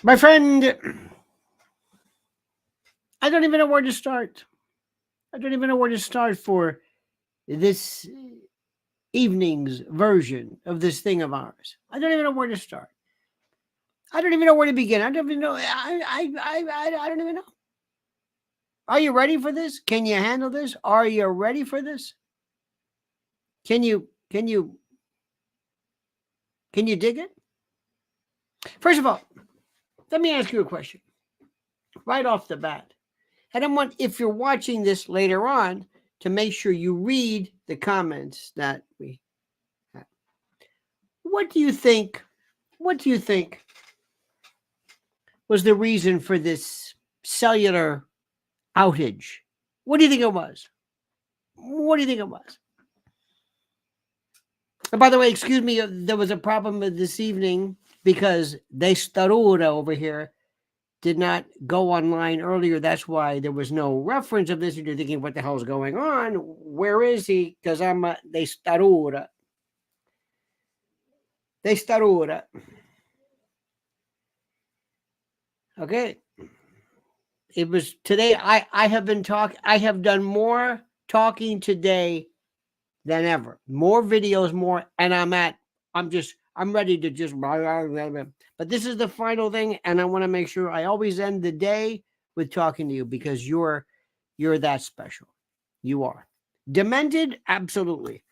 My friend, I don't even know where to start. I don't even know where to start for this evening's version of this thing of ours. I don't even know where to start. I don't even know where to begin. I don't even know. I don't even know. Are you ready for this? Can you handle this? Are you ready for this? Can you dig it? First of all, let me ask you a question right off the bat. And I want, if you're watching this later on, to make sure you read the comments that we have. What do you think? What do you think was the reason for this cellular outage? What do you think it was? What do you think it was? And by the way, excuse me, there was a problem with this evening because they Staruda over here did not go online earlier. That's why there was no reference of this. You're thinking, what the hell is going on? Where is he? Because they Staruda. They Staruda. Okay. It was today. I have been talking. I have done more talking today than ever. More videos, more, and I'm ready to just blah, blah, blah, blah. But this is the final thing, and I want to make sure I always end the day with talking to you because you're that special. You are. Demented, absolutely.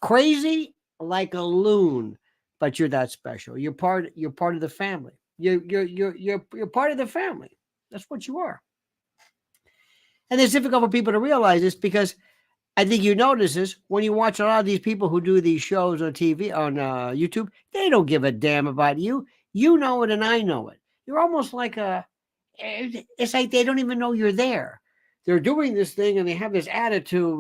Crazy like a loon, but you're that special. You're part of the family. You're part of the family. That's what you are. And it's difficult for people to realize this because I think you notice this when you watch a lot of these people who do these shows on TV, on YouTube, they don't give a damn about you. You know it and I know it. You're almost like it's like they don't even know you're there. They're doing this thing and they have this attitude,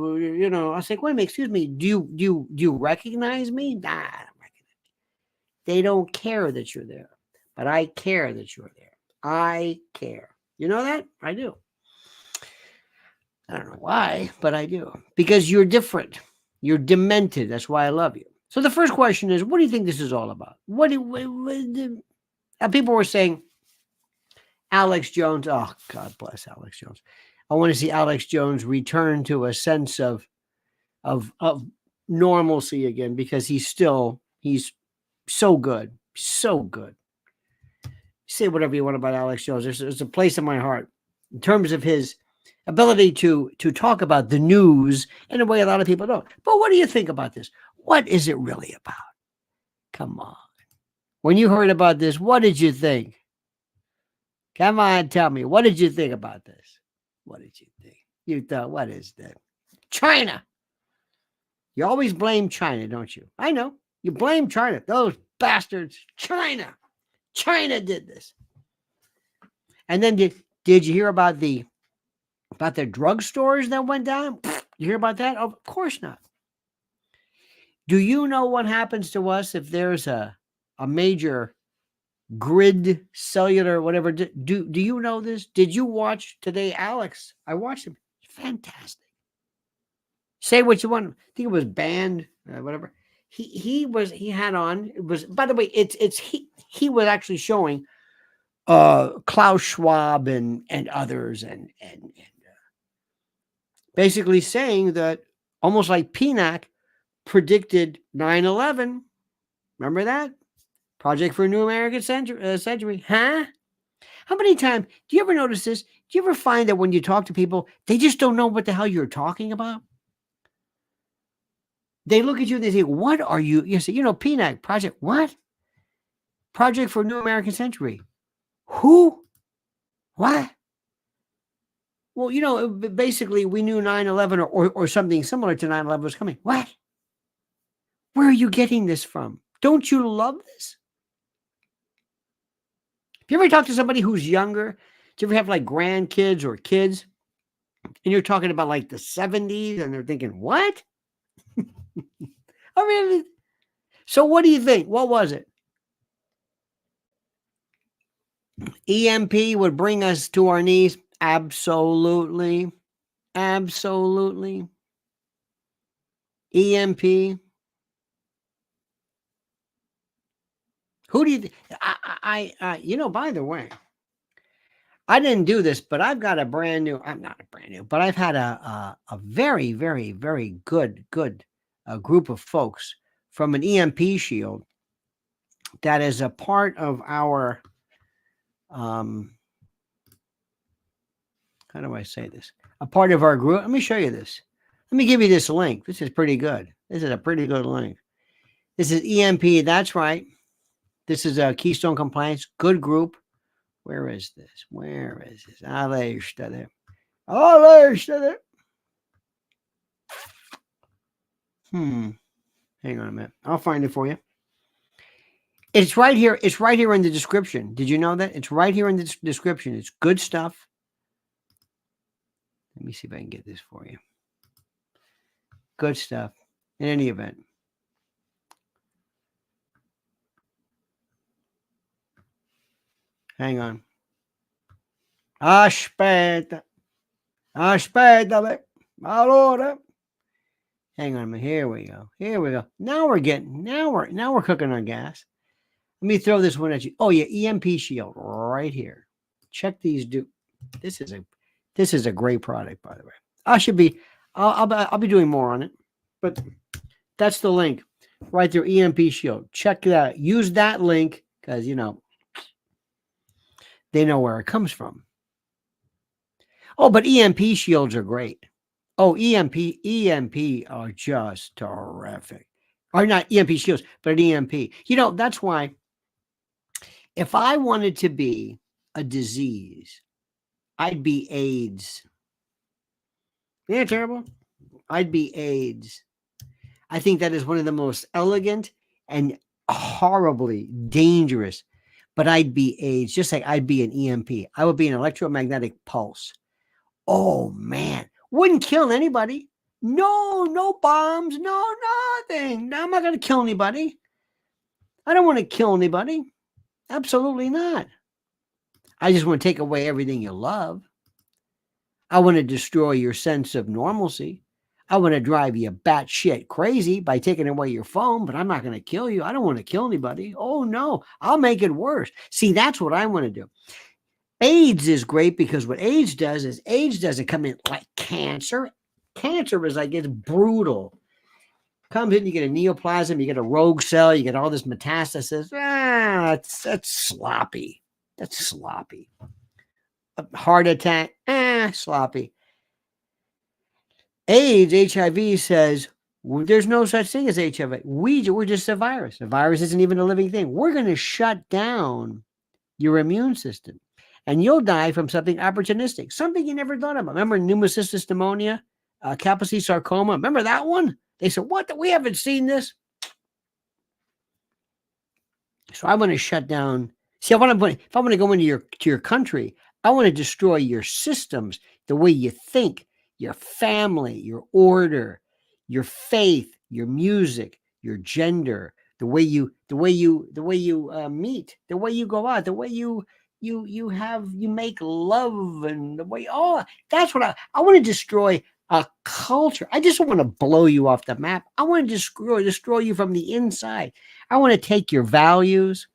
I was like, wait a minute, excuse me, do you recognize me? Nah, I don't recognize you. They don't care that you're there. But I care that you're there. I care. You know that? I do. I don't know why, but I do. Because you're different. You're demented. That's why I love you. So the first question is, what do you think this is all about? People were saying Alex Jones. Oh, God bless Alex Jones. I want to see Alex Jones return to a sense of normalcy again because he's so good. So good. Say whatever you want about Alex Jones. There's a place in my heart in terms of his ability to talk about the news in a way a lot of people don't. But what do you think about this? What is it really about? Come on. When you heard about this, what did you think? Come on, tell me. What did you think about this? What did you think? You thought, what is that? China. You always blame China, don't you? I know. You blame China. Those bastards. China. China did this. And then did you hear about the drugstores that went down? You hear about that? Of course not. Do you know what happens to us if there's a major grid cellular whatever? Do you know this? Did you watch today, Alex? I watched him. Fantastic. Say what you want. I think it was banned, whatever. He had on. It was, by the way, he was actually showing Klaus Schwab and others and basically saying that almost like PNAC predicted 9/11. Remember that? Project for a New American Century. Huh? How many times do you ever notice this? Do you ever find that when you talk to people, they just don't know what the hell you're talking about? They look at you and they say, what are you? You say, PNAC, Project, what? Project for a New American Century. Who? What? Well, basically, we knew 9/11 or something similar to 9/11 was coming. What? Where are you getting this from? Don't you love this? If you ever talk to somebody who's younger, do you ever have like grandkids or kids, and you're talking about like the 70s, and they're thinking, what? I mean, so what do you think? What was it? EMP would bring us to our knees? Absolutely. Absolutely. EMP. Who do you? By the way, I didn't do this, but I've got a brand new. I'm not a brand new, but I've had a very, very, very good group of folks from an EMP shield that is a part of our. How do I say this? A part of our group. Let me show you this. Let me give you this link. This is pretty good. This is a pretty good link. This is EMP. That's right. This is a Keystone Compliance. Good group. Where is this? Where is this? Hang on a minute. I'll find it for you. It's right here. It's right here in the description. Did you know that? It's right here in the description. It's good stuff. Let me see if I can get this for you. Good stuff. In any event. Hang on. Aspetta. Allora. Hang on a minute. Here we go. Now we're cooking on gas. Let me throw this one at you. Oh yeah, EMP shield right here. Check these. This is a great product, by the way. I'll be doing more on it, but that's the link right there. EMP shield. Check that. Use that link because they know where it comes from. Oh, but EMP shields are great. Oh, EMP are just terrific. Or not EMP shields, but an EMP. That's why if I wanted to be a disease, I'd be AIDS. Isn't that terrible? I'd be AIDS. I think that is one of the most elegant and horribly dangerous. But I'd be AIDS, just like I'd be an EMP. I would be an electromagnetic pulse. Oh, man. Wouldn't kill anybody. No bombs, no nothing. No, I'm not going to kill anybody. I don't want to kill anybody. Absolutely not. I just want to take away everything you love. I want to destroy your sense of normalcy. I want to drive you batshit crazy by taking away your phone, but I'm not going to kill you. I don't want to kill anybody. Oh, no. I'll make it worse. See, that's what I want to do. AIDS is great because what AIDS does is AIDS doesn't come in like cancer. Cancer is like, it's brutal. Comes in, you get a neoplasm, you get a rogue cell, you get all this metastasis. That's sloppy. That's sloppy. A heart attack, sloppy. AIDS, HIV says, there's no such thing as HIV. We're just a virus. A virus isn't even a living thing. We're going to shut down your immune system. And you'll die from something opportunistic, something you never thought about. Remember pneumocystis pneumonia, Kaposi sarcoma? Remember that one? They said, what? We haven't seen this. So I want to shut down. See, if I want to go into your country, I want to destroy your systems, the way you think, your family, your order, your faith, your music, your gender, the way you meet, the way you go out, the way you make love, and the way, that's what I want to destroy a culture. I just don't want to blow you off the map. I want to destroy you from the inside. I want to take your values.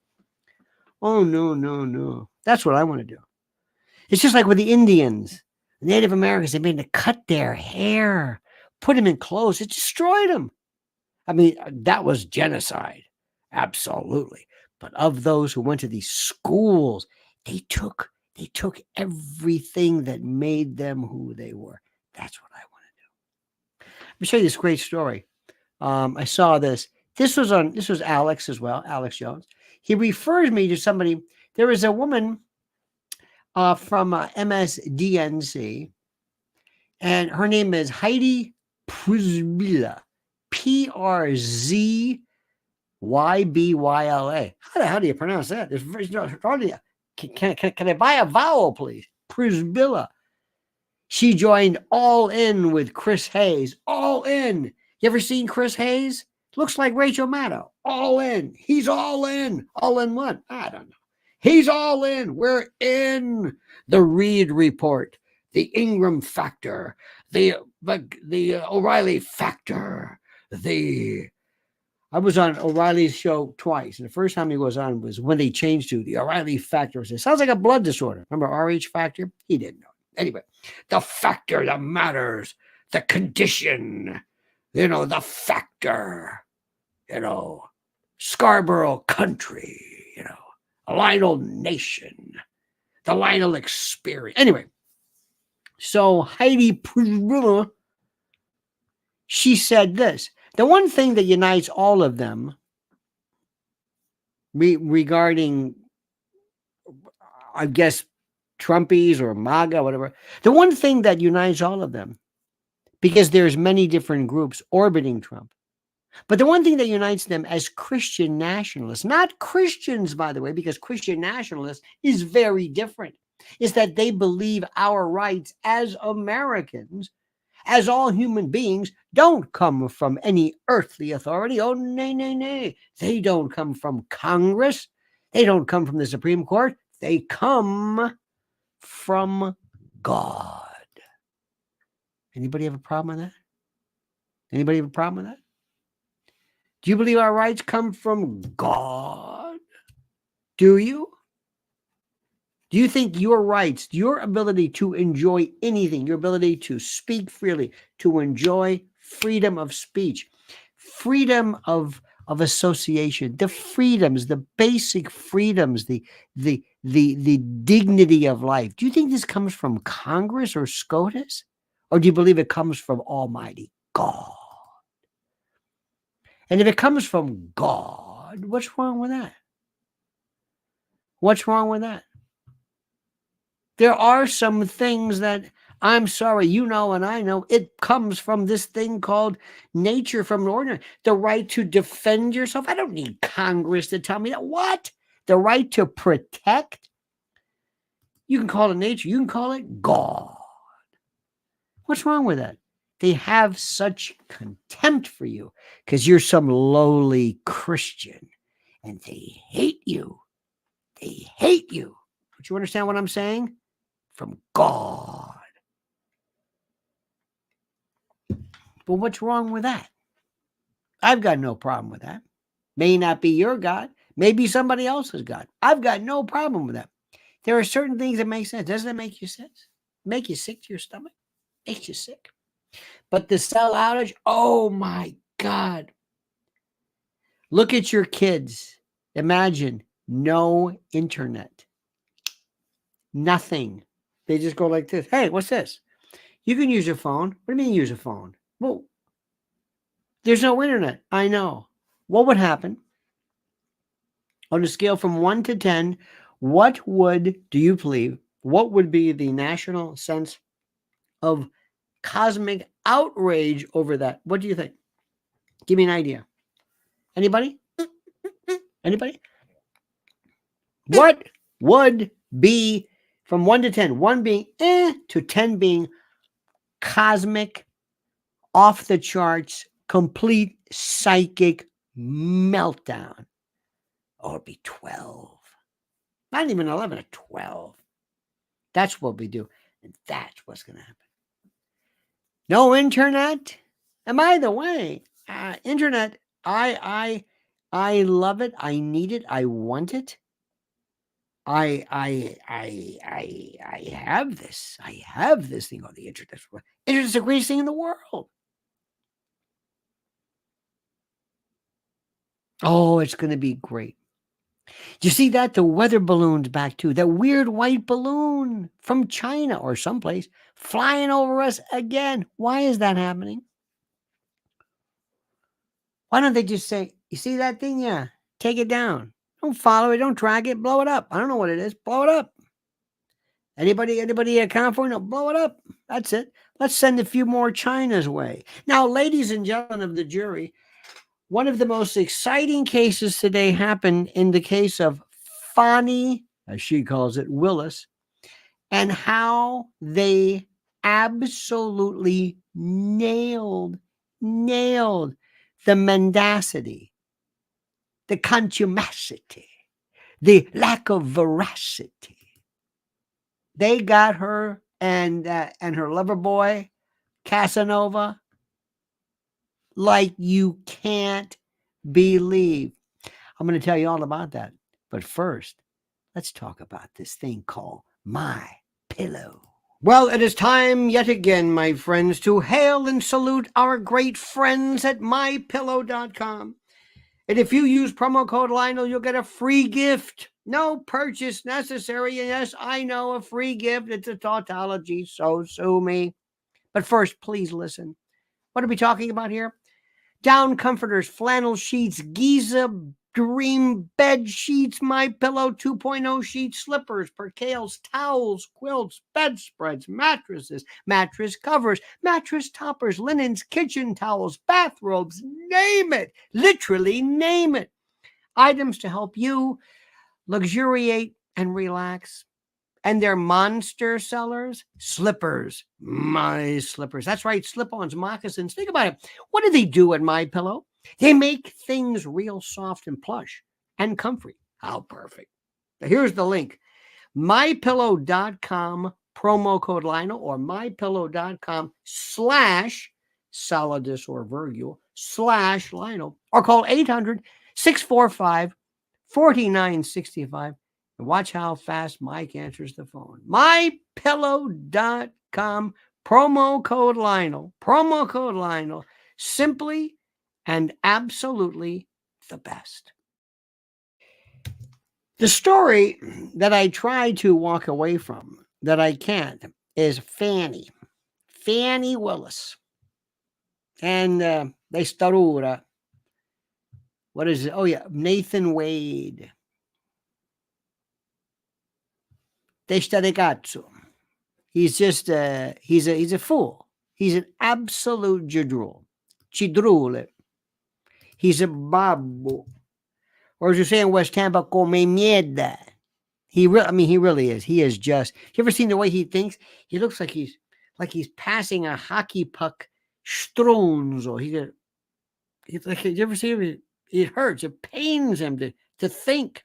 Oh, no. That's what I want to do. It's just like with the Indians, Native Americans. They made them cut their hair, put them in clothes. It destroyed them. I mean, that was genocide. Absolutely. But of those who went to these schools, they took everything that made them who they were. That's what I want to do. Let me show you this great story. I saw this. This was Alex as well, Alex Jones. He refers me to somebody. There is a woman from MSDNC, and her name is Heidi Przybilla, Przybyle. How do you pronounce that? Can I buy a vowel, please? Przybilla. She joined All In with Chris Hayes. All In. You ever seen Chris Hayes? Looks like Rachel Maddow. All in. He's all in. All in what? I don't know. He's all in. We're in the Reed Report, the Ingram Factor, the O'Reilly Factor, the I was on O'Reilly's show twice, and the first time he was on was when they changed to the O'Reilly factor. It sounds like a blood disorder. Remember RH factor? He didn't know. Anyway, the factor that matters, the condition, the factor, Scarborough country, a Lionel nation, the Lionel experience. Anyway, so Heidi, she said this. The one thing that unites all of them regarding, I guess, Trumpies or MAGA, whatever, the one thing that unites all of them, because there's many different groups orbiting Trump, but the one thing that unites them as Christian nationalists, not Christians, by the way, because Christian nationalists is very different, is that they believe our rights as Americans, as all human beings, don't come from any earthly authority. Oh, nay, nay, nay. They don't come from Congress. They don't come from the Supreme Court. They come from God. Anybody have a problem with that? Anybody have a problem with that? Do you believe our rights come from God? Do you? Do you think your rights, your ability to enjoy anything, your ability to speak freely, to enjoy freedom of speech, freedom of association, the freedoms, the basic freedoms, the dignity of life, do you think this comes from Congress or SCOTUS? Or do you believe it comes from Almighty God? And if it comes from God, what's wrong with that? What's wrong with that? There are some things that, I'm sorry, and I know, it comes from this thing called nature, from ordinary. The right to defend yourself. I don't need Congress to tell me that. What? The right to protect? You can call it nature. You can call it God. What's wrong with that? They have such contempt for you because you're some lowly Christian, and they hate you. They hate you. Don't you understand what I'm saying? From God. But what's wrong with that? I've got no problem with that. May not be your God. Maybe somebody else's God. I've got no problem with that. There are certain things that make sense. Doesn't it make you sense? Make you sick to your stomach? Makes you sick. But the cell outage, oh my God. Look at your kids. Imagine no internet. Nothing. They just go like this. Hey, what's this? You can use your phone. What do you mean use a phone? Well, there's no internet. I know. What would happen? On a scale from 1 to 10, do you believe, what would be the national sense of cosmic outrage over that? What do you think? Give me an idea. Anybody? Anybody? What would be from 1 to 10? 1 being to 10 being cosmic, off the charts, complete psychic meltdown. Oh, it'd be 12. Not even 11, 12. That's what we do. And that's what's going to happen. No internet. And by the way, internet, I love it. I need it. I want it. I have this. I have this thing on the internet. Internet's the greatest thing in the world. Oh, it's going to be great. You see that? The weather balloon's back too. That weird white balloon from China or someplace flying over us again. Why is that happening? Why don't they just say, you see that thing? Yeah, take it down. Don't follow it. Don't track it. Blow it up. I don't know what it is. Blow it up. Anybody account for it? No, blow it up. That's it. Let's send a few more China's way. Now, ladies and gentlemen of the jury, one of the most exciting cases today happened in the case of Fani, as she calls it, Willis, and how they absolutely nailed the mendacity, the contumacity, the lack of veracity. They got her and her lover boy, Casanova, like you can't believe. I'm going to tell you all about that. But first, let's talk about this thing called My Pillow. Well, it is time yet again, my friends, to hail and salute our great friends at mypillow.com. And if you use promo code Lionel, you'll get a free gift. No purchase necessary. And yes, I know, a free gift. It's a tautology, so sue me. But first, please listen. What are we talking about here? Down comforters, flannel sheets, Giza Dream bed sheets, My Pillow 2.0 sheets, slippers, percales, towels, quilts, bedspreads, mattresses, mattress covers, mattress toppers, linens, kitchen towels, bathrobes, name it. Literally name it. Items to help you luxuriate and relax. And they're monster sellers. Slippers. My slippers. That's right, slip-ons, moccasins. Think about it. What do they do at My Pillow? They make things real soft and plush and comfy. How perfect. Now here's the link. MyPillow.com, promo code Lionel, or MyPillow.com/Solidus or Virgil /Lionel, or call 800-645-4965. And watch how fast Mike answers the phone. MyPillow.com, promo code Lionel, simply and absolutely the best. The story that I try to walk away from, that I can't, is Fani Willis. And they starura. What is it? Oh, yeah, Nathan Wade. Testa de cazzo. He's just he's a fool. He's an absolute Cidrule. He's a babbo. Or as you say in West Tampa, come mierda. He really is. He is just. You ever seen the way he thinks? He looks like he's passing a hockey puck stronzo. He's like, you ever see him? It hurts. It pains him to think.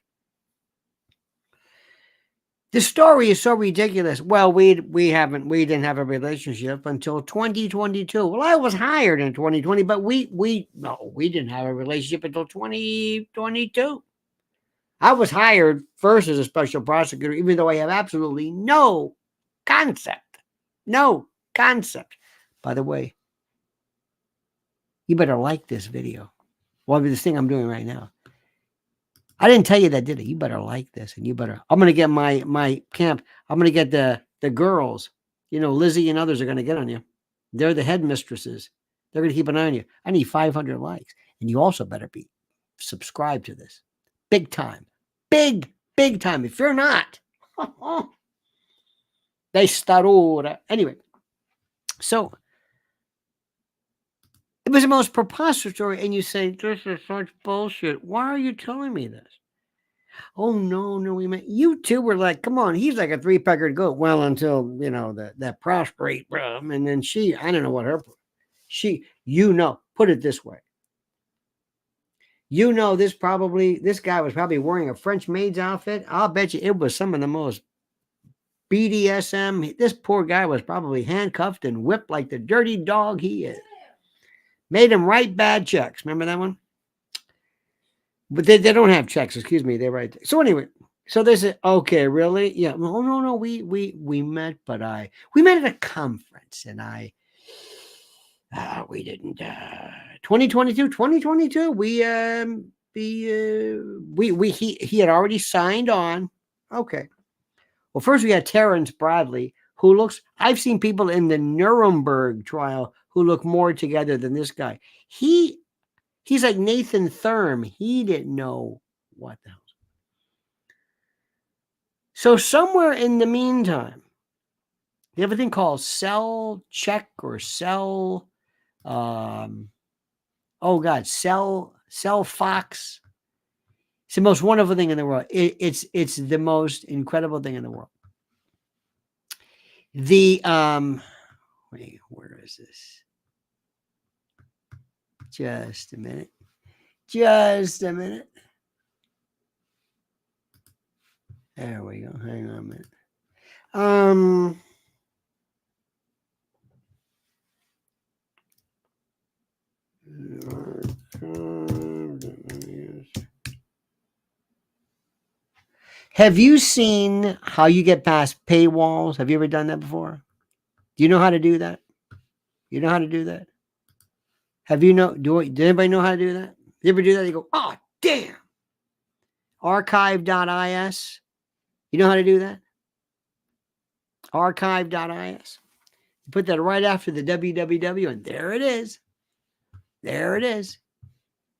The story is so ridiculous. Well, we didn't have a relationship until 2022. Well, I was hired in 2020, but we didn't have a relationship until 2022. I was hired first as a special prosecutor, even though I have absolutely no concept. No concept. By the way, you better like this video. Well, this thing I'm doing right now. I didn't tell you that, did I? You better like this, and you better. I'm gonna get my camp. I'm gonna get the girls. You know, Lizzie and others are gonna get on you. They're the headmistresses. They're gonna keep an eye on you. I need 500 likes, and you also better be subscribed to this. Big time, big time. If you're not, they starura. Anyway, so it was the most preposterous story, and you say, this is such bullshit. Why are you telling me this? Oh, no, we meant you two were like, come on, he's like a three-peckered goat. Well, until, you know, that prostrate, and then I don't know what put it this way. You know, this guy was probably wearing a French maid's outfit. I'll bet you it was some of the most BDSM. This poor guy was probably handcuffed and whipped like the dirty dog he is. Made him write bad checks. Remember that one? But they don't have checks. Excuse me. They write. So anyway, so they said, okay, really? Yeah. Oh, no. We met, but we met at a conference, and we didn't. 2022. He had already signed on. Okay. Well, first we had Terrence Bradley, who I've seen people in the Nuremberg trial who look more together than this guy. He's like Nathan Thurm. He didn't know what the hell. So somewhere in the meantime, they have a thing called cell check or cell, cell fox. It's the most wonderful thing in the world. It's the most incredible thing in the world. Wait, where is this? Just a minute. There we go. Hang on a minute. Have you seen how you get past paywalls? Have you ever done that before? Do you know how to do that? You know how to do that? Have you know? Does anybody know how to do that? You ever do that? You go, oh, damn. Archive.is. You know how to do that? Archive.is. You put that right after the www, and there it is. There it is.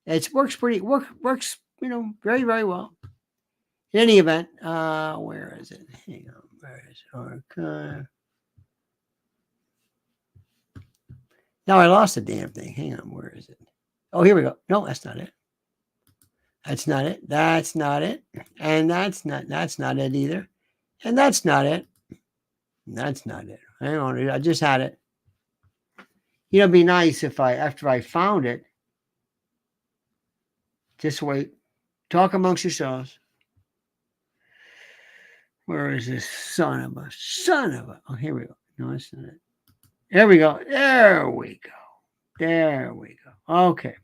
It works very, very well. In any event, where is it? Hang on. Where is it? Archive. Now I lost the damn thing. Hang on. Where is it? Oh, here we go. No, that's not it. That's not it. That's not it. And that's not it either. And that's not it. That's not it. Hang on. I just had it. You know, it'd be nice if after I found it, just wait. Talk amongst yourselves. Where is this son of a? Oh, here we go. No, that's not it. There we go. There we go. There we go. Okay.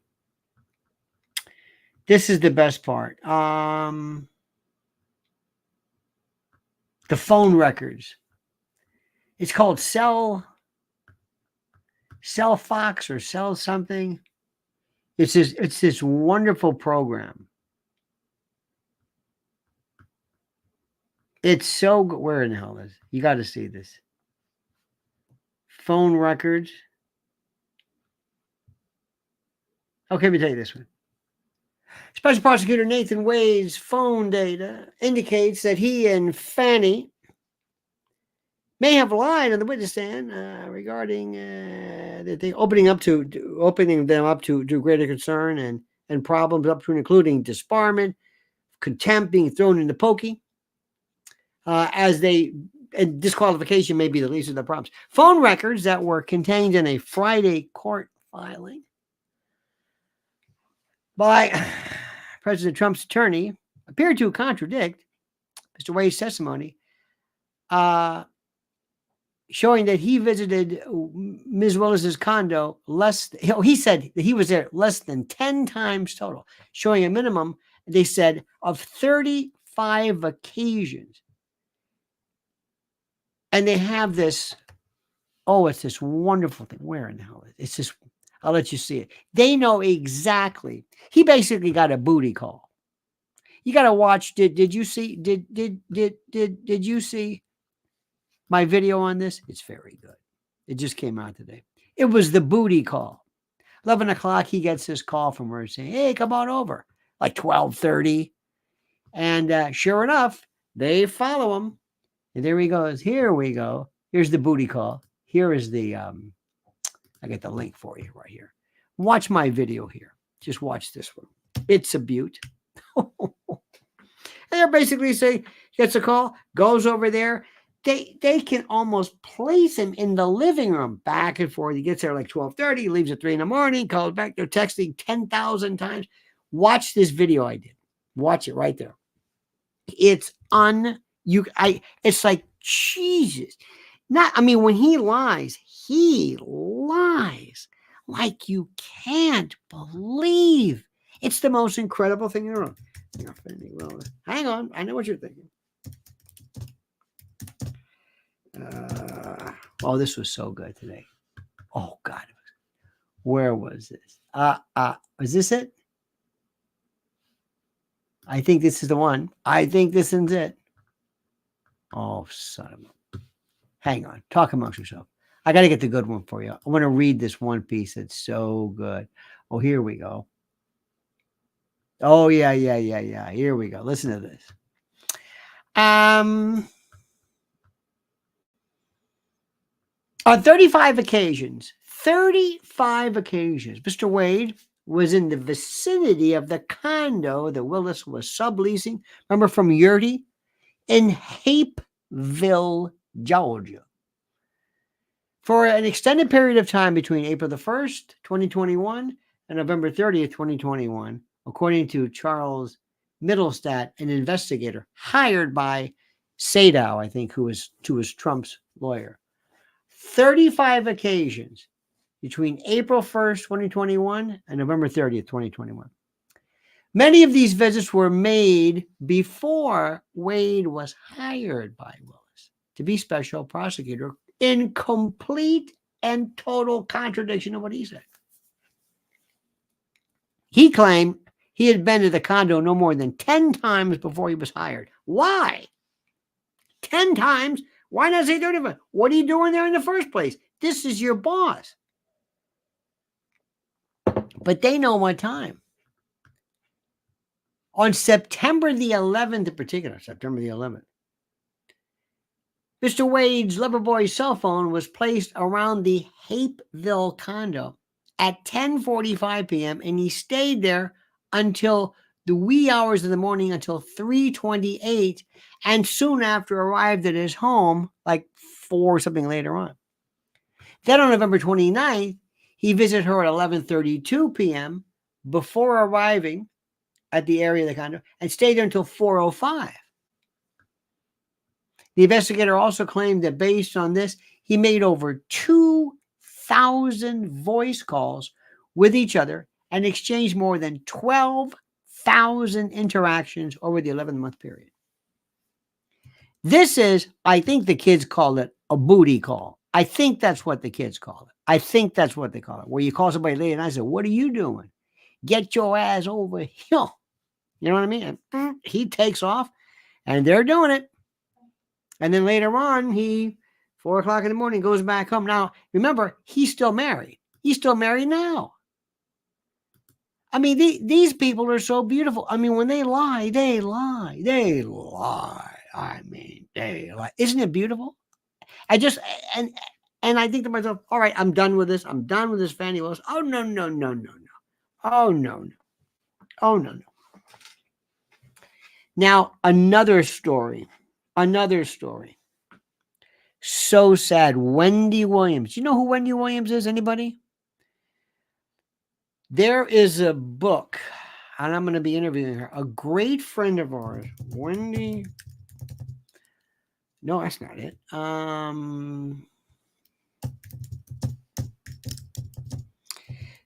This is the best part. The phone records. It's called Cell Fox or Cell something. It's this wonderful program. It's so good. Where in the hell is it? You got to see this. Phone records. Okay, let me tell you this one. Special Prosecutor Nathan Wade's phone data indicates that he and Fani may have lied on the witness stand regarding that they opening them up to greater concern and problems up to and including disbarment, contempt, being thrown in the pokey, and disqualification may be the least of the problems. Phone records that were contained in a Friday court filing by President Trump's attorney appeared to contradict Mr. Wade's testimony, showing that he visited Ms. Willis's condo he said that he was there less than 10 times total, showing a minimum, they said, of 35 occasions. And they have this, it's this wonderful thing. Where in the hell is it? It's this, I'll let you see it. They know exactly. He basically got a booty call. You got to watch. Did you see my video on this? It's very good. It just came out today. It was the booty call. 11 o'clock, he gets this call from her saying, hey, come on over. Like 12:30. And sure enough, they follow him. And there he goes. Here we go. Here's the booty call. Here is the, I got the link for you right here. Watch my video here. Just watch this one. It's a beaut. And they're basically saying, gets a call, goes over there. They can almost place him in the living room, back and forth. He gets there like 12:30, leaves at 3 in, calls back. They're texting 10,000 times. Watch this video I did. Watch it right there. It's it's like Jesus. When he lies like you can't believe. It's the most incredible thing in the world. Hang on. I know what you're thinking. This was so good today. Oh, God. Where was this? Is this it? I think this is the one. I think this is it. Oh, son of a... Hang on. Talk amongst yourself. I got to get the good one for you. I want to read this one piece. It's so good. Oh, here we go. Oh, yeah. Here we go. Listen to this. On 35 occasions, Mr. Wade was in the vicinity of the condo that Willis was subleasing. Remember, from Yurty in Hapeville, Georgia, for an extended period of time between April the 1st, 2021 and November 30th, 2021, according to Charles Middlestat, an investigator hired by Sadow, I think, who was Trump's lawyer. 35 occasions between April 1st, 2021 and November 30th, 2021. Many of these visits were made before Wade was hired by Willis to be special prosecutor, in complete and total contradiction of what he said. He claimed he had been to the condo no more than 10 times before he was hired. Why? 10 times? Why not say 35? What are you doing there in the first place? This is your boss. But they know what time. On September the 11th in particular, September the 11th, Mr. Wade's Loverboy's cell phone was placed around the Hapeville condo at 10:45 p.m. and he stayed there until the wee hours of the morning, until 3:28, and soon after arrived at his home, like 4 something later on. Then on November 29th, he visited her at 11:32 p.m. before arriving at the area of the condo and stayed there until 4:05. The investigator also claimed that based on this, he made over 2,000 voice calls with each other and exchanged more than 12,000 interactions over the 11-month period. This is, I think the kids call it a booty call. I think that's what the kids call it. I think that's what they call it, where you call somebody late and I say, what are you doing? Get your ass over here. You know what I mean? And he takes off and they're doing it. And then later on, 4 o'clock in the morning, goes back home. Now, remember, he's still married. He's still married now. I mean, these people are so beautiful. I mean, when they lie, they lie. They lie. I mean, they lie. Isn't it beautiful? And I think to myself, all right, I'm done with this. I'm done with this Fani Willis. Oh, no. Oh, no. Oh, no. Now, another story. So sad. Wendy Williams. You know who Wendy Williams is? Anybody? There is a book, and I'm going to be interviewing her. A great friend of ours, Wendy. No, that's not it.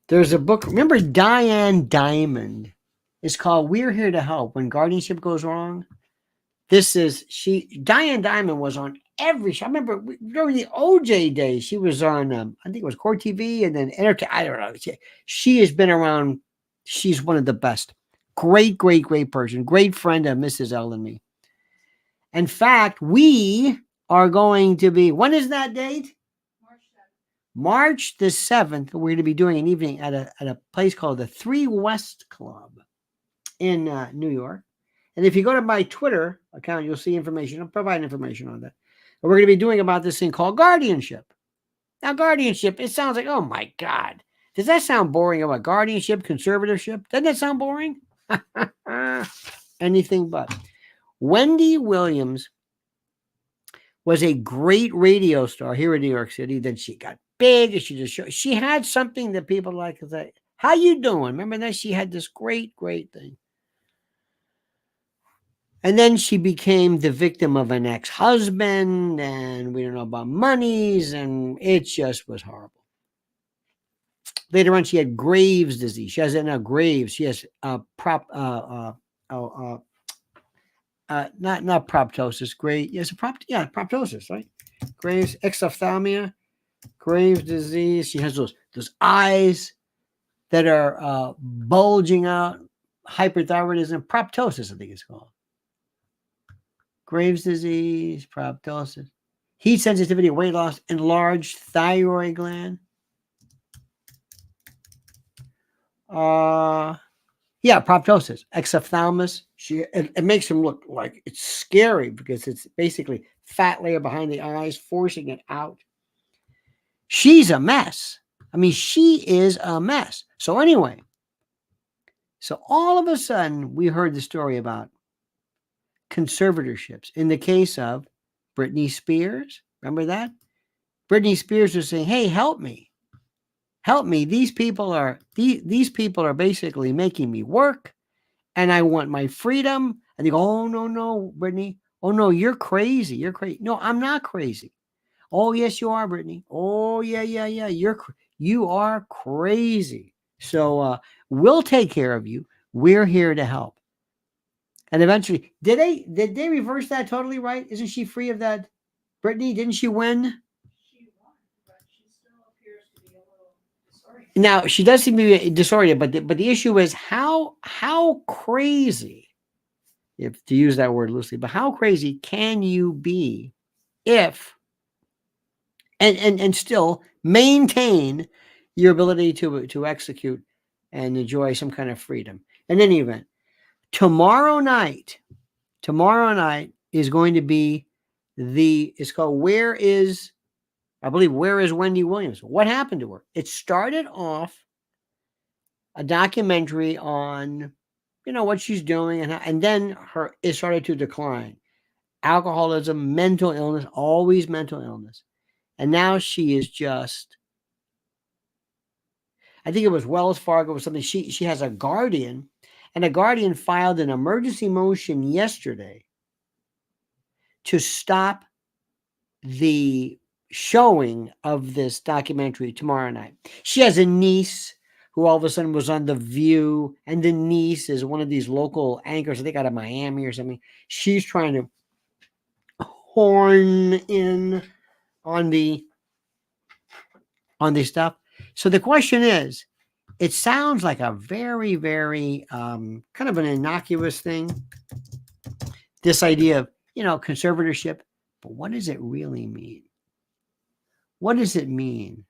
There's a book. Remember Diane Diamond? It's called We're Here to Help When Guardianship Goes Wrong. Diane Diamond was on every show. I remember during the OJ days, she was on, I think it was Court TV and then Entertainment. I don't know. She has been around. She's one of the best. Great person. Great friend of Mrs. L and me. In fact, we are going to be, when is that date? March the 7th. We're going to be doing an evening at a place called the 3 West Club in New York. And if you go to my Twitter account, you'll see information. I'll provide information on that. But we're going to be doing about this thing called guardianship. Now, guardianship, it sounds like, oh my God. Does that sound boring about guardianship, conservatorship? Doesn't that sound boring? Anything but. Wendy Williams was a great radio star here in New York City. Then she got big. And she had something that people like to say, how you doing? Remember that? She had this great thing. And then she became the victim of an ex-husband, and we don't know about monies, and it just was horrible. Later on, she had Graves' disease. She has it now, Graves. She has not proptosis. Proptosis, right? Graves, exophthalmia, Graves' disease. She has those eyes that are bulging out, hyperthyroidism, proptosis, I think it's called. Graves' disease, proptosis, heat sensitivity, weight loss, enlarged thyroid gland. Proptosis, exophthalmos. It makes him look like it's scary because it's basically fat layer behind the eyes, forcing it out. She's a mess. I mean, she is a mess. So anyway, all of a sudden we heard the story about conservatorships in the case of Britney Spears. Remember that? Britney Spears was saying, hey, help me. These people are basically making me work and I want my freedom. And they go, oh, no, Britney. Oh, no, you're crazy. You're crazy. No, I'm not crazy. Oh, yes, you are, Britney. Oh, yeah. You are crazy. So we'll take care of you. We're here to help. And eventually, did they reverse that totally right? Isn't she free of that? Brittany, didn't she win? She won, but she still appears to be a little disoriented. Now she does seem to be disoriented, but the issue is how crazy, if to use that word loosely, but how crazy can you be if and still maintain your ability to execute and enjoy some kind of freedom. In any event, tomorrow night is going to be it's called Where is Wendy Williams? What happened to her? It started off a documentary on what she's doing and then it started to decline. Alcoholism, mental illness, always mental illness. And now she is just, I think it was Wells Fargo or something. She has a guardian, and a guardian filed an emergency motion yesterday to stop the showing of this documentary tomorrow night. She has a niece who all of a sudden was on The View, and the niece is one of these local anchors, I think out of Miami or something. She's trying to horn in on the stuff. So the question is, it sounds like a very, very kind of an innocuous thing, this idea of, conservatorship, but what does it really mean? What does it mean?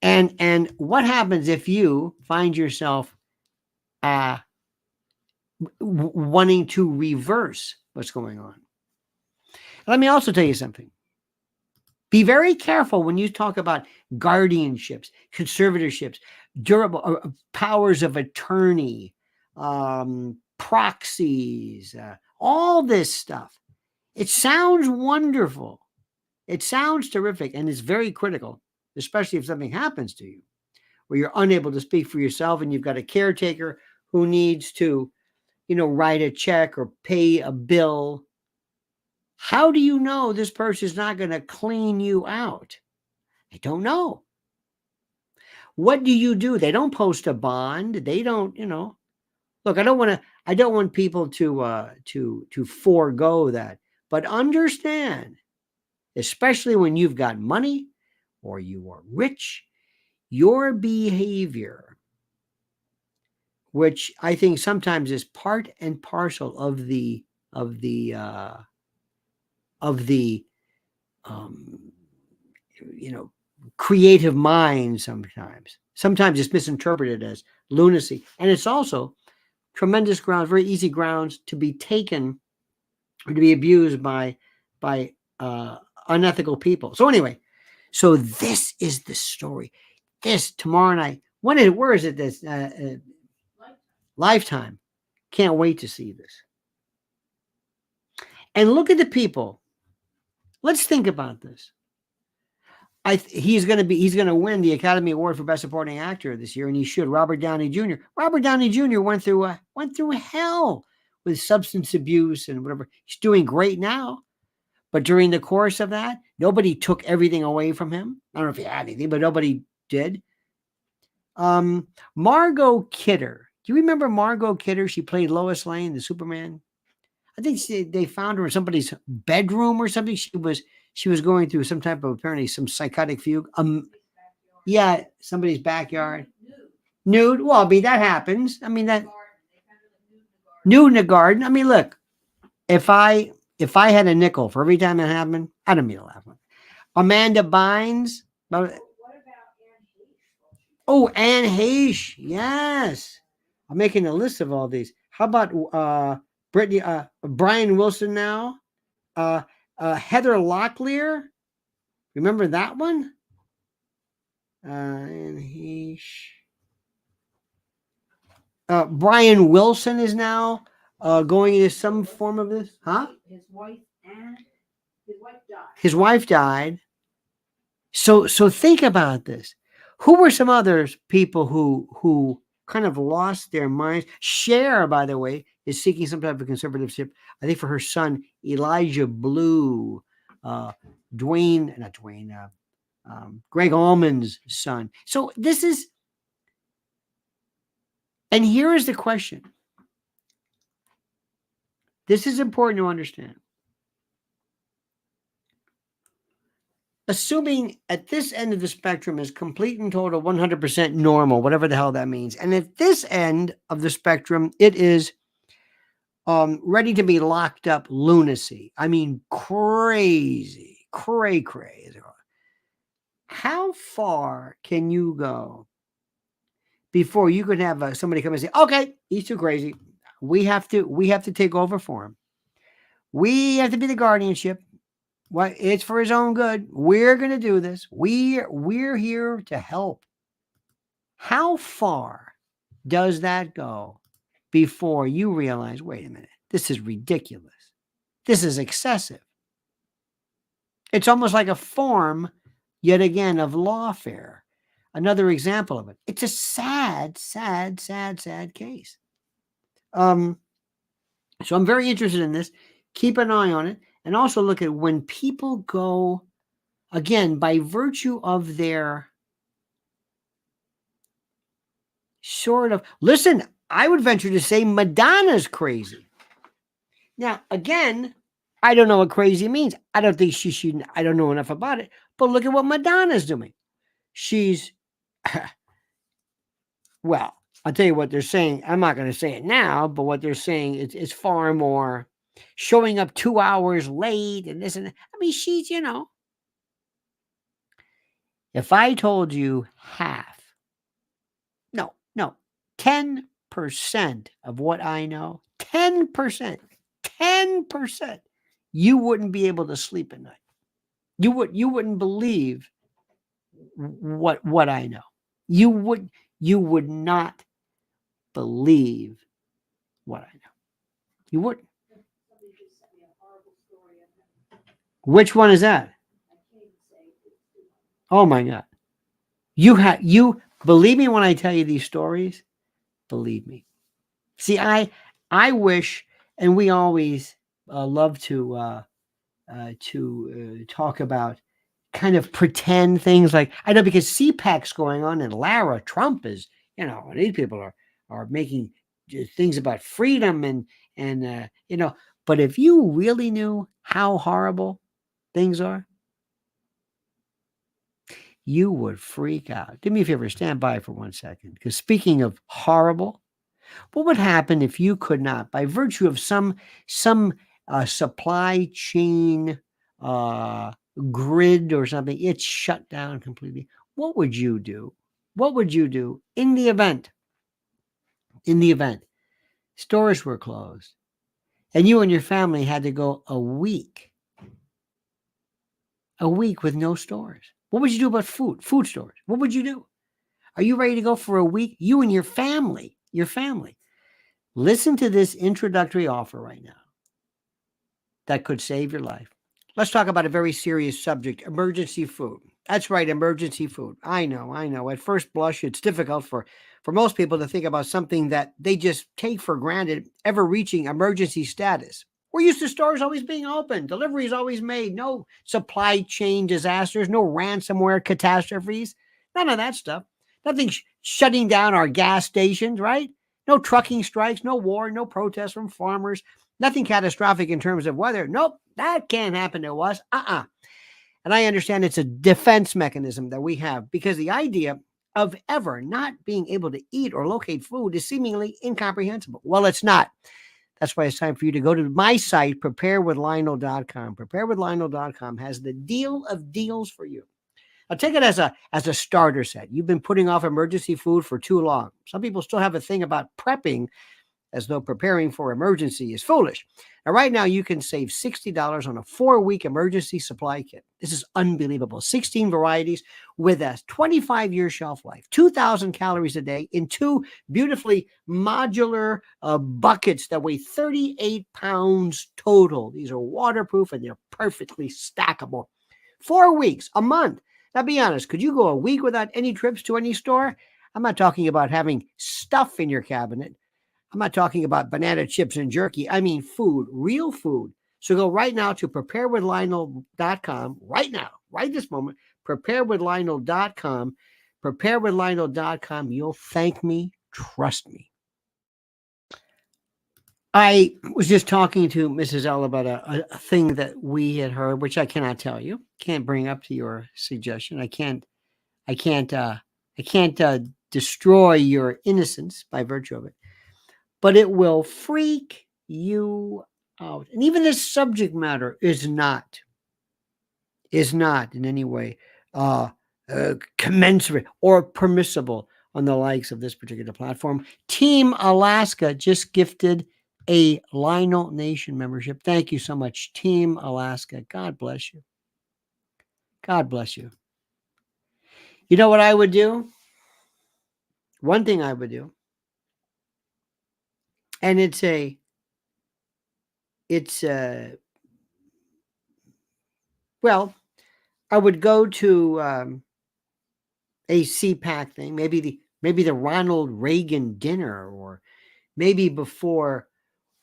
And what happens if you find yourself wanting to reverse what's going on? Let me also tell you something. Be very careful when you talk about guardianships, conservatorships, durable powers of attorney, proxies, all this stuff. It sounds wonderful. It sounds terrific, and it's very critical, especially if something happens to you where you're unable to speak for yourself and you've got a caretaker who needs to, write a check or pay a bill. How do you know this person's not going to clean you out? I don't know. What do you do? They don't post a bond. They don't, look, I don't want people to forego that, but understand, especially when you've got money or you are rich, your behavior, which I think sometimes is part and parcel of the creative mind. Sometimes it's misinterpreted as lunacy, and it's also tremendous grounds, very easy grounds to be taken or to be abused by unethical people. So anyway, so this is the story. This tomorrow night. Where is it? This Lifetime. Can't wait to see this. And look at the people. Let's think about this. He's going to win the Academy Award for Best Supporting Actor this year, and he should. Robert Downey Jr. Robert Downey Jr. went through hell with substance abuse and whatever. He's doing great now, but during the course of that, nobody took everything away from him. I don't know if he had anything, but nobody did. Margot Kidder. Do you remember Margot Kidder? She played Lois Lane, the Superman. I think they found her in somebody's bedroom or something. She was going through some type of, apparently some psychotic fugue. Yeah, somebody's backyard. Nude. Well, I mean, that happens. I mean, that nude in a garden. I mean, look, if I had a nickel for every time that happened, I don't mean to laugh. Amanda Bynes. What about Anne Heche? Oh, Anne Heche. Yes. I'm making a list of all these. How about Brittany, Brian Wilson now? Heather Locklear. Remember that one? And Brian Wilson is now going into some form of this. Huh? His wife died. His wife died. So think about this. Who were some other people who kind of lost their minds? Cher, by the way, is seeking some type of conservatorship, I think, for her son, Elijah Blue, Greg Allman's son. So this is, And here is the question. This is important to understand. Assuming at this end of the spectrum is complete and total 100% normal, whatever the hell that means. And at this end of the spectrum, it is ready to be locked up lunacy. I mean, crazy, crazy. How far can you go before you could have somebody come and say, okay, he's too crazy. We have to take over for him. We have to be the guardianship. What it's for his own good. We're going to do this. We're here to help. How far does that go before you realize, wait a minute, this is ridiculous. This is excessive. It's almost like a form, yet again, of lawfare. Another example of it. It's a sad case. So I'm very interested in this. Keep an eye on it. And also look at when people go, again, by virtue of their sort of, listen, I would venture to say Madonna's crazy. Now, again, I don't know what crazy means. I don't think she should, I don't know enough about it. But look at what Madonna's doing. She's, well, I'll tell you what they're saying. I'm not going to say it now, but what they're saying is far more showing up 2 hours late and this and that. I mean, she's, if I told you half, no, 10% of what I know, 10%, you wouldn't be able to sleep at night. You wouldn't believe what I know. You would not believe what I know. You wouldn't. Which one is that? Oh my God. You believe me when I tell you these stories, believe me. See, I wish, and we always love to talk about kind of pretend things like, I know because CPAC's going on and Lara Trump is, and these people are making things about freedom and but if you really knew how horrible things are, you would freak out. Do me a favor, stand by for 1 second. Because speaking of horrible, what would happen if you could not, by virtue of some supply chain grid or something, it's shut down completely? What would you do? What would you do in the event stores were closed and you and your family had to go a week with no stores? What would you do about food stores? What would you do? Are you ready to go for a week? You and your family. Listen to this introductory offer right now that could save your life. Let's talk about a very serious subject, emergency food. That's right, emergency food. I know. At first blush, it's difficult for most people to think about something that they just take for granted, ever reaching emergency status. We're used to stores always being open, deliveries always made, no supply chain disasters, no ransomware catastrophes, none of that stuff. Nothing shutting down our gas stations, right? No trucking strikes, no war, no protests from farmers, nothing catastrophic in terms of weather. Nope, that can't happen to us. And I understand it's a defense mechanism that we have because the idea of ever not being able to eat or locate food is seemingly incomprehensible. Well, it's not. That's why it's time for you to go to my site, preparewithlionel.com. Preparewithlionel.com has the deal of deals for you. Now take it as a starter set. You've been putting off emergency food for too long. Some people still have a thing about prepping as though preparing for emergency is foolish. Now, right now, you can save $60 on a 4-week emergency supply kit. This is unbelievable. 16 varieties with a 25-year shelf life, 2,000 calories a day in 2 beautifully modular buckets that weigh 38 pounds total. These are waterproof and they're perfectly stackable. 4 weeks, a month. Now, be honest, could you go a week without any trips to any store? I'm not talking about having stuff in your cabinet. I'm not talking about banana chips and jerky. I mean food, real food. So go right now to preparewithlionel.com, right now, right this moment, preparewithlionel.com, preparewithlionel.com. You'll thank me. Trust me. I was just talking to Mrs. L about a thing that we had heard, which I cannot tell you. Can't bring up to your suggestion. I can't. I can't destroy your innocence by virtue of it. But it will freak you out. And even this subject matter is not in any way commensurate or permissible on the likes of this particular platform. Team Alaska just gifted a Lionel Nation membership. Thank you so much, Team Alaska. God bless you. God bless you. You know what I would do? One thing I would do, and well, I would go to a CPAC thing, maybe the Ronald Reagan dinner, or maybe before,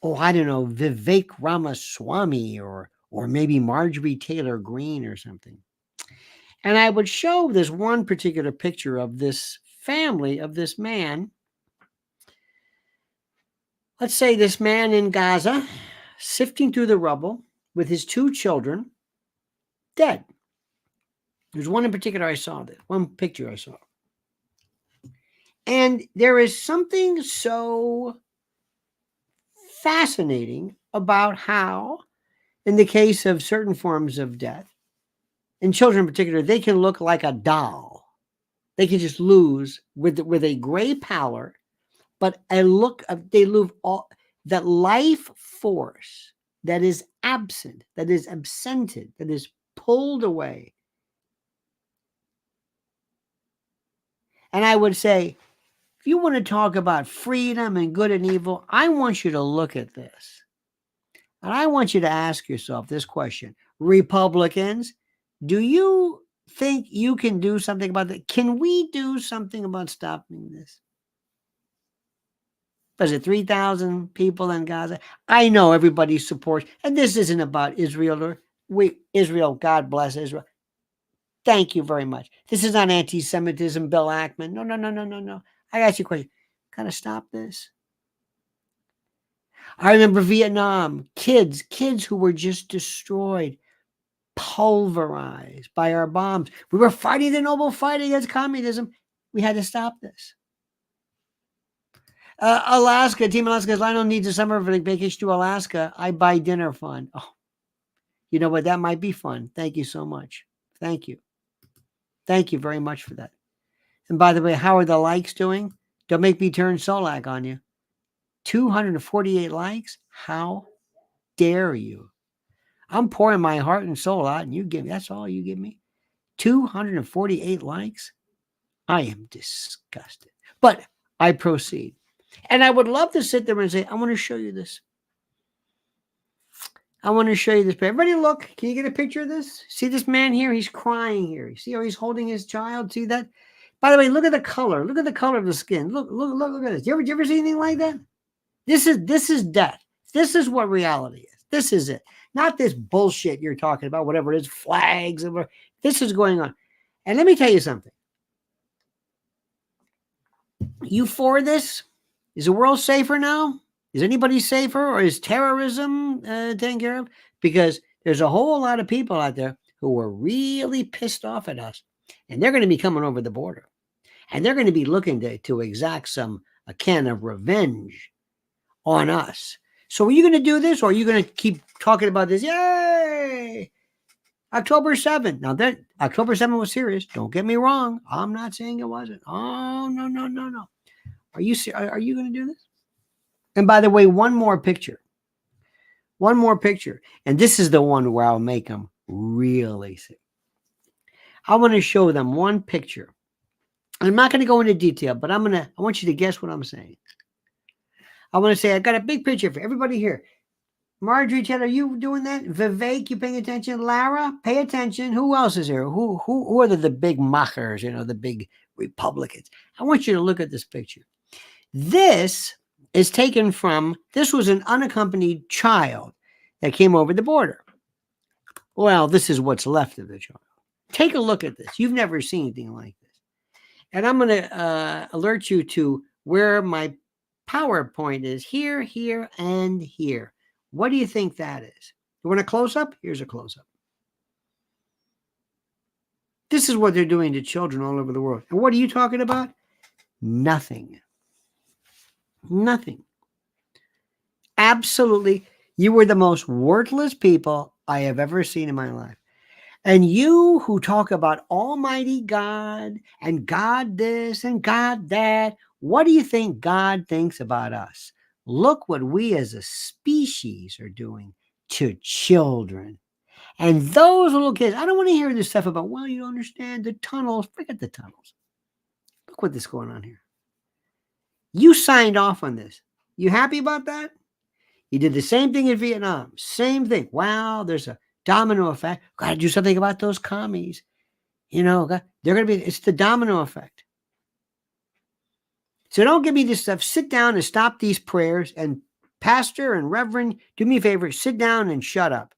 oh, I don't know, Vivek Ramaswamy, or maybe Marjorie Taylor Greene or something. And I would show this one particular picture of this family, of this man. Let's say this man in Gaza, sifting through the rubble with his 2 children, dead. There's one in particular I saw, this one picture I saw. And there is something so fascinating about how, in the case of certain forms of death, in children in particular, they can look like a doll. They can just lose with a gray pallor, but they lose all that life force that is absent, that is absented, that is pulled away. And I would say, if you want to talk about freedom and good and evil, I want you to look at this. And I want you to ask yourself this question. Republicans, do you think you can do something about that? Can we do something about stopping this? Was it 3,000 people in Gaza? I know everybody supports, and this isn't about Israel. Israel, God bless Israel. Thank you very much. This is not anti-Semitism, Bill Ackman. No. I ask you a question. Kind of stop this. I remember Vietnam, kids who were just destroyed, pulverized by our bombs. We were fighting the noble fight against communism. We had to stop this. Alaska, Team Alaska, Lionel needs a summer vacation to Alaska. I buy dinner fund. Oh, you know what? That might be fun. Thank you so much. Thank you. Thank you very much for that. And by the way, how are the likes doing? Don't make me turn Solak on you. 248 likes? How dare you? I'm pouring my heart and soul out, and you give me, that's all you give me? 248 likes? I am disgusted. But I proceed. And I would love to sit there and say, I want to show you this. I want to show you this. Everybody look. Can you get a picture of this? See this man here? He's crying here. You see how he's holding his child? See that? By the way, look at the color. Look at the color of the skin. Look at this. You ever see anything like that? This is death. This is what reality is. This is it. Not this bullshit you're talking about, whatever it is, flags. This is going on. And let me tell you something. You for this? Is the world safer now? Is anybody safer, or is terrorism taken care of? Because there's a whole lot of people out there who are really pissed off at us, and they're going to be coming over the border, and they're going to be looking to exact some akin of revenge on us. So are you going to do this, or are you going to keep talking about this? Yay! October 7th. Now that October 7th was serious. Don't get me wrong. I'm not saying it wasn't. Oh, no. Are you going to do this? And by the way, one more picture. And this is the one where I'll make them really sick. I want to show them one picture. I'm not going to go into detail, but I want you to guess what I'm saying. I want to say, I got a big picture for everybody here. Marjorie, Ted, are you doing that? Vivek, you paying attention? Lara, pay attention. Who else is here? Who are the big mockers, the big Republicans? I want you to look at this picture. This is taken from, this was an unaccompanied child that came over the border. Well, this is what's left of the child. Take a look at this. You've never seen anything like this. And I'm going to alert you to where my PowerPoint is here, here, and here. What do you think that is? You want a close-up? Here's a close-up. This is what they're doing to children all over the world. And what are you talking about? Nothing. Nothing. Absolutely. You were the most worthless people I have ever seen in my life. And you who talk about Almighty God and God this and God that, what do you think God thinks about us? Look what we as a species are doing to children. And those little kids, I don't want to hear this stuff about, well, you don't understand the tunnels. Forget the tunnels. Look what's going on here. You signed off on this. You happy about that? You did the same thing in Vietnam. Same thing. Wow, there's a domino effect. Got to do something about those commies. You know, they're going to be, it's the domino effect. So don't give me this stuff. Sit down and stop these prayers. And pastor and reverend, do me a favor, sit down and shut up.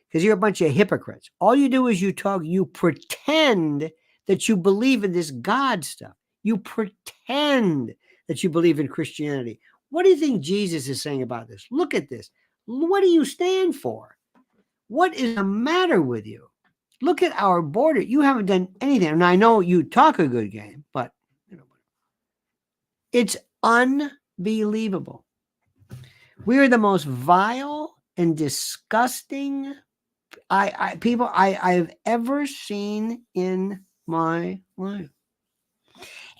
Because you're a bunch of hypocrites. All you do is you talk, you pretend that you believe in this God stuff. You pretend that you believe in Christianity. What do you think Jesus is saying about this? Look at this. What do you stand for? What is the matter with you? Look at our border. You haven't done anything. And I know you talk a good game, but you know, it's unbelievable. We are the most vile and disgusting people I've ever seen in my life.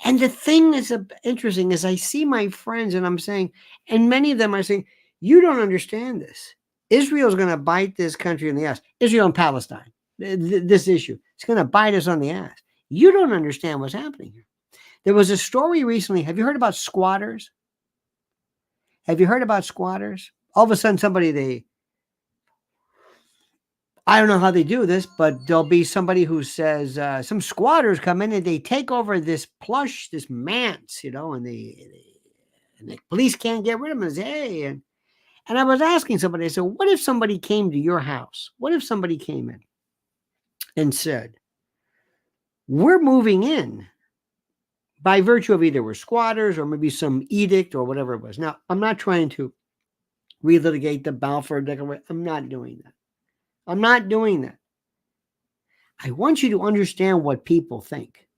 And the thing that's interesting is I see my friends and I'm saying, and many of them are saying, you don't understand this. Israel's going to bite this country in the ass. Israel and Palestine, this issue, it's going to bite us on the ass. You don't understand what's happening here. There was a story recently. Have you heard about squatters? Have you heard about squatters? All of a sudden somebody, I don't know how they do this, but there'll be somebody who says some squatters come in and they take over this plush, this manse, you know, and the police can't get rid of them. And say, hey, and I was asking somebody, I said, what if somebody came to your house? What if somebody came in and said, we're moving in by virtue of either we're squatters or maybe some edict or whatever it was. Now, I'm not trying to relitigate the Balfour Declaration. I'm not doing that. I'm not doing that. I want you to understand what people think.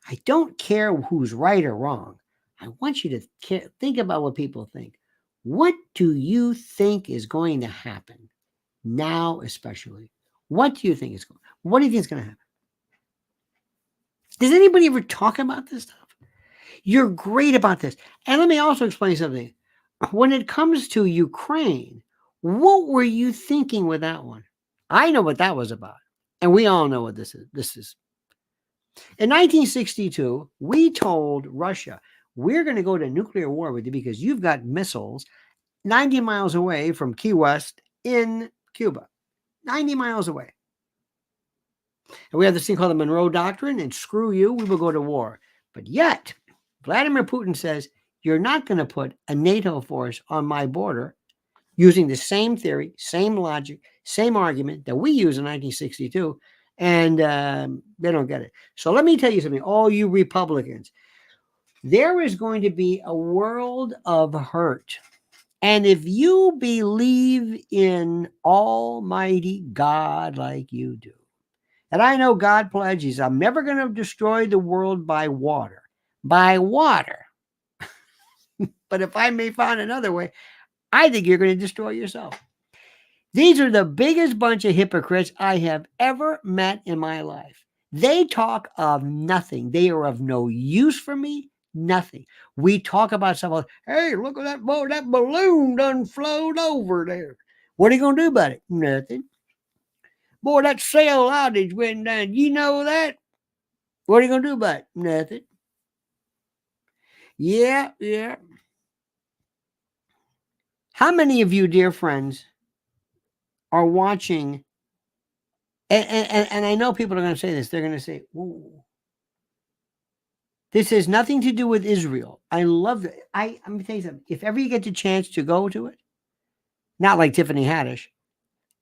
I don't care who's right or wrong. I want you to think about what people think. What do you think is going to happen now, especially? What do you think is going? What do you think is going to happen? Does anybody ever talk about this stuff? You're great about this. And let me also explain something. When it comes to Ukraine, what were you thinking with that one? I know what that was about. And we all know what this is. In 1962, we told Russia, we're going to go to nuclear war with you because you've got missiles 90 miles away from Key West in Cuba. 90 miles away. And we have this thing called the Monroe Doctrine, and screw you, we will go to war. But yet, Vladimir Putin says, you're not going to put a NATO force on my border using the same theory, same logic, same argument that we used in 1962, and they don't get it. So let me tell you something, all you Republicans. There is going to be a world of hurt. And if you believe in Almighty God like you do, and I know God pledges, I'm never going to destroy the world by water. By water. But if I may find another way, I think you're going to destroy yourself. These are the biggest bunch of hypocrites I have ever met in my life. They talk of nothing. They are of no use for me. Nothing. We talk about something like, hey, look at that boy, that balloon done flowed over there. What are you going to do about it? Nothing. Boy, that cell outage went down. You know that? What are you going to do about it? Nothing. Yeah. How many of you, dear friends, are watching? And I know people are going to say this. They're going to say, ooh. This has nothing to do with Israel. I love it. I'm going to tell you something. If ever you get the chance to go to it, not like Tiffany Haddish,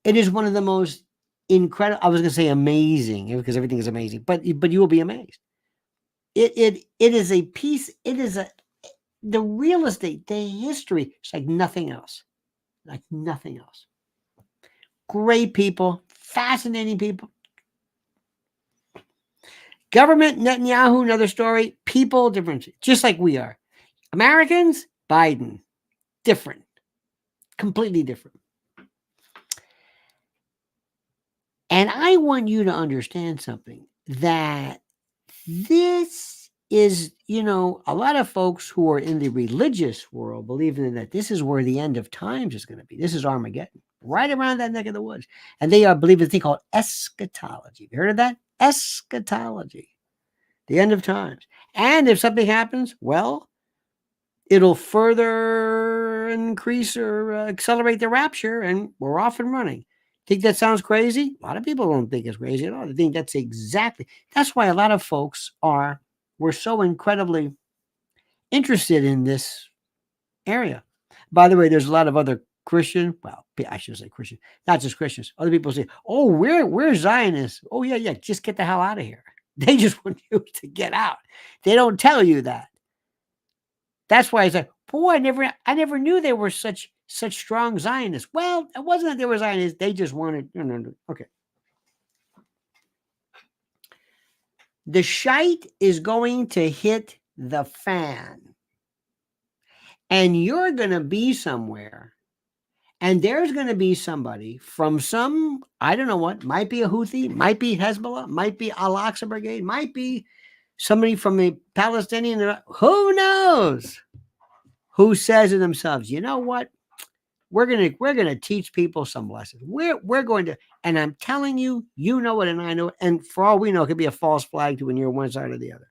it is one of the most incredible. I was going to say amazing because everything is amazing, but you will be amazed. It is a piece. It is the real estate, the history, it's like nothing else. Like nothing else. Great people, fascinating people. Government, Netanyahu, another story. People, different, just like we are. Americans, Biden, different, completely different. And I want you to understand something, that this is, a lot of folks who are in the religious world believing that this is where the end of times is going to be. This is Armageddon, right around that neck of the woods. And they are believing a thing called eschatology. You heard of that? Eschatology, the end of times. And if something happens, well, it'll further increase or accelerate the rapture, and we're off and running. Think that sounds crazy? A lot of people don't think it's crazy at all. They think that's why a lot of folks were so incredibly interested in this area. By the way, there's a lot of other Christian, well, I should say Christian, not just Christians. Other people say, oh, we're Zionists. Oh, yeah, just get the hell out of here. They just want you to get out. They don't tell you that. That's why I said, boy, I never knew they were such strong Zionists. Well, it wasn't that they were Zionists. They just wanted, no. Okay. The shite is going to hit the fan. And you're going to be somewhere. And there's going to be somebody from some, I don't know what, might be a Houthi, might be Hezbollah, might be Al-Aqsa Brigade, might be somebody from the Palestinian, who knows, who says to themselves, you know what? We're gonna teach people some lessons. We're going to, and I'm telling you, you know it and I know it, and for all we know, it could be a false flag to when you're one side or the other.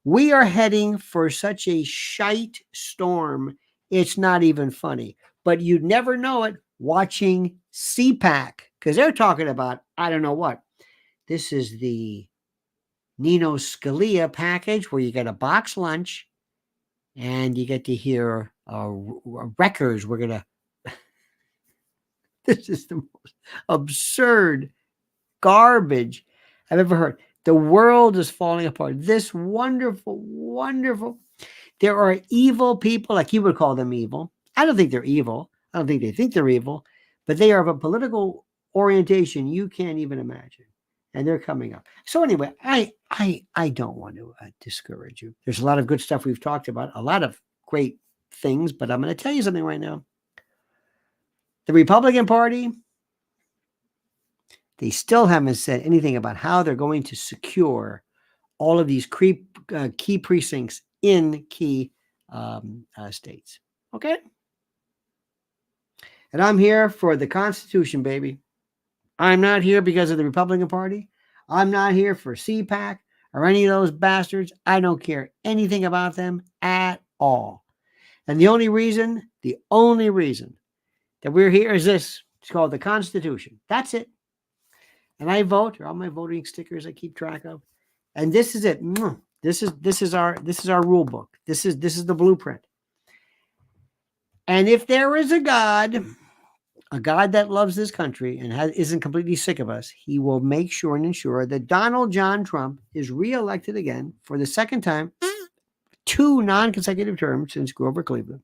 We are heading for such a shite storm, it's not even funny. But you'd never know it watching CPAC, because they're talking about, I don't know what. This is the Nino Scalia package where you get a box lunch and you get to hear records. We're going to, this is the most absurd garbage I've ever heard. The world is falling apart. This wonderful, wonderful. There are evil people, like you would call them evil. I don't think they're evil. I don't think they think they're evil, but they are of a political orientation you can't even imagine. And they're coming up. So anyway, I don't want to discourage you. There's a lot of good stuff we've talked about, a lot of great things, but I'm going to tell you something right now. The Republican Party, they still haven't said anything about how they're going to secure all of these key precincts in key states. Okay? And I'm here for the Constitution, baby. I'm not here because of the Republican Party. I'm not here for CPAC or any of those bastards. I don't care anything about them at all. And the only reason that we're here is this. It's called the Constitution. That's it. And I vote. All my voting stickers I keep track of. And this is it. This is our rule book. This is the blueprint. And if there is a God that loves this country and isn't completely sick of us, he will make sure and ensure that Donald John Trump is reelected again for the second time, 2 non-consecutive terms since Grover Cleveland,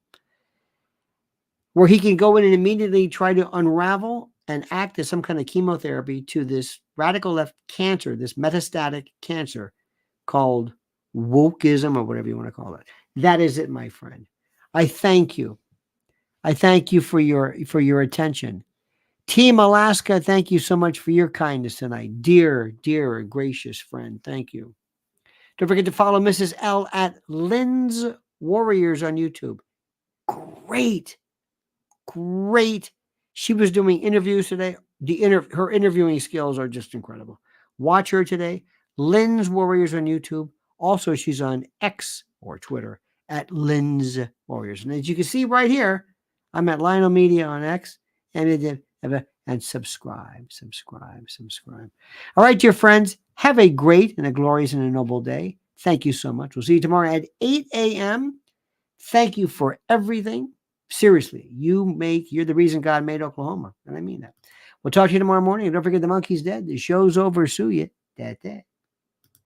where he can go in and immediately try to unravel and act as some kind of chemotherapy to this radical left cancer, this metastatic cancer called wokeism or whatever you want to call it. That is it, my friend. I thank you. I thank you for your attention. Team Alaska, thank you so much for your kindness tonight. Dear, dear, gracious friend, thank you. Don't forget to follow Mrs. L at Lynn's Warriors on YouTube. Great. She was doing interviews today. Her interviewing skills are just incredible. Watch her today. Lynn's Warriors on YouTube. Also, she's on X or Twitter at Lynn's Warriors. And as you can see right here, I'm at Lionel Media on X, and subscribe. All right, dear friends, have a great and a glorious and a noble day. Thank you so much. We'll see you tomorrow at 8 a.m. Thank you for everything. Seriously, you're the reason God made Oklahoma, and I mean that. We'll talk to you tomorrow morning, and don't forget the monkey's dead. The show's over. Sue you. That.